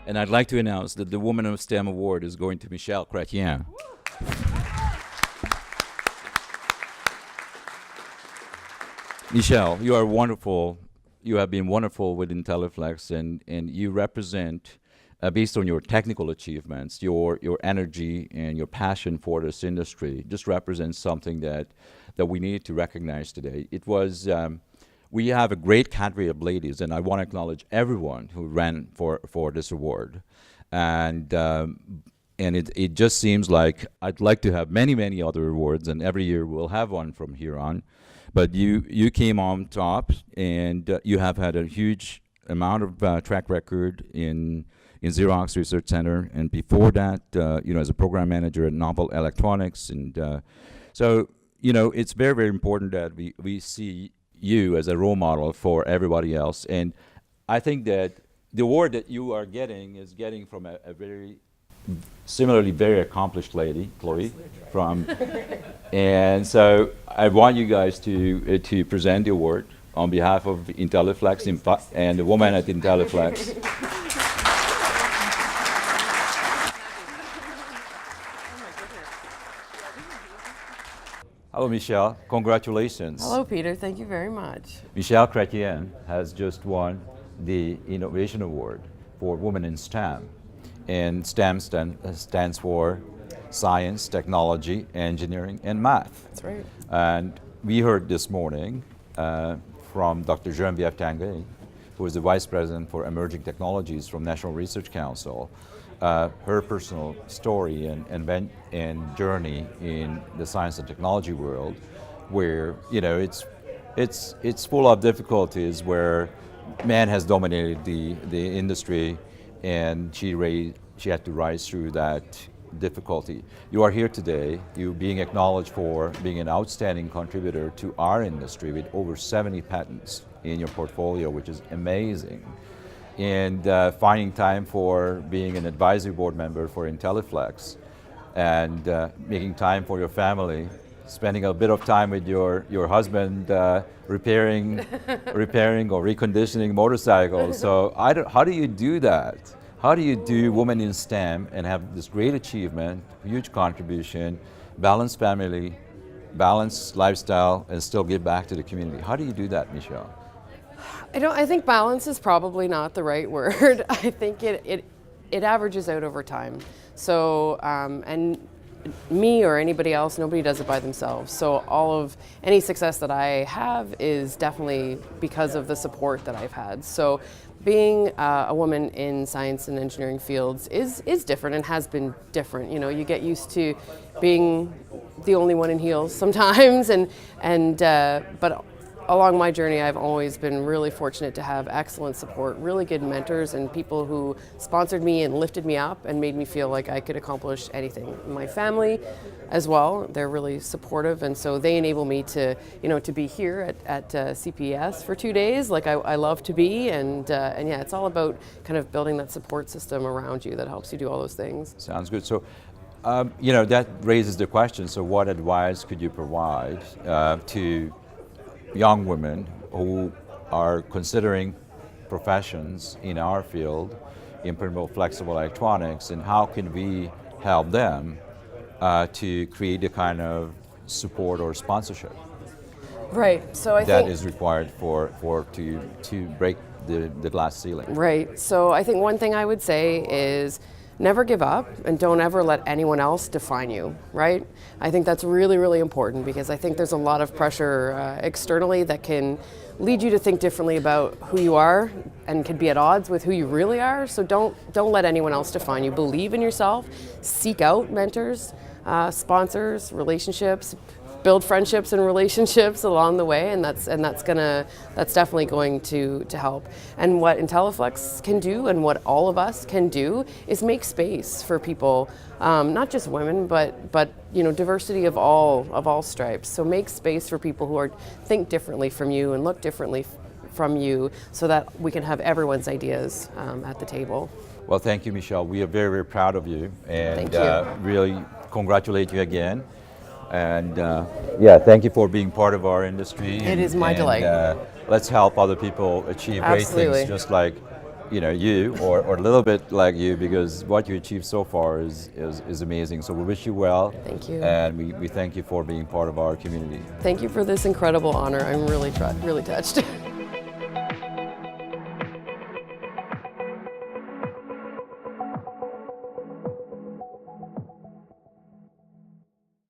And I'd like to announce that the Woman of STEM Award is going to Michelle Chretien. Michelle, you are wonderful. You have been wonderful with IntelliFlex, and you represent, based on your technical achievements, your energy and your passion for this industry, just represents something that we need to recognize today. It was, we have a great cadre of ladies, and I want to acknowledge everyone who ran for this award. And it just seems like I'd like to have many other awards, and every year we'll have one from here on. But you came on top, and you have had a huge amount of track record in Xerox Research Center, and before that, as a program manager at Novel Electronics, and so it's very important that we see you as a role model for everybody else. And I think that the award that you are getting is getting from a very similarly very accomplished lady, Chloe, from, and so I want you guys to present the award on behalf of IntelliFlex and the woman at IntelliFlex. Hello, Michelle. Congratulations. Hello, Peter. Thank you very much. Michelle Chretien has just won the Innovation Award for Women in STEM. And STEM stands for Science, Technology, Engineering, and Math. That's right. And we heard this morning from Dr. Geneviève Tanguay, who is the Vice President for Emerging Technologies from National Research Council, her personal story and journey in the science and technology world, where it's full of difficulties, where man has dominated the industry, and she had to rise through that difficulty. You are here today, you being acknowledged for being an outstanding contributor to our industry with over 70 patents in your portfolio, which is amazing. And finding time for being an advisory board member for IntelliFlex, and making time for your family, spending a bit of time with your husband repairing or reconditioning motorcycles. So how do you do that? How do you do Women in STEM and have this great achievement, huge contribution, balanced family, balanced lifestyle, and still give back to the community? How do you do that, Michelle? I think balance is probably not the right word. I think it averages out over time. So, and me or anybody else, nobody does it by themselves. So all of any success that I have is definitely because of the support that I've had. So being a woman in science and engineering fields is different and has been different. You get used to being the only one in heels sometimes, but along my journey, I've always been really fortunate to have excellent support, really good mentors, and people who sponsored me and lifted me up and made me feel like I could accomplish anything. My family as well, they're really supportive, and so they enable me to be here at CPS for 2 days, like I love to be, and yeah, it's all about kind of building that support system around you that helps you do all those things. Sounds good. So, that raises the question, so what advice could you provide to young women who are considering professions in our field in printable flexible electronics, and how can we help them to create the kind of support or sponsorship Right. So I that think is required to break the glass ceiling? Right. So I think one thing I would say is never give up and don't ever let anyone else define you, right? I think that's really important, because I think there's a lot of pressure externally that can lead you to think differently about who you are and can be at odds with who you really are. So don't let anyone else define you. Believe in yourself, seek out mentors, sponsors, relationships, build friendships and relationships along the way, and that's definitely going to help. And what IntelliFlex can do, and what all of us can do, is make space for people, not just women, but diversity of all stripes. So make space for people who think differently from you and look differently from you, so that we can have everyone's ideas at the table. Well, thank you, Michelle. We are very proud of you, and Thank you. really congratulate you again. And thank you for being part of our industry. It is my delight. Let's help other people achieve Absolutely. great things, just like you or a little bit like you, because what you achieved so far is amazing. So we wish you well. Thank you. And we thank you for being part of our community. Thank you for this incredible honor. I'm really touched.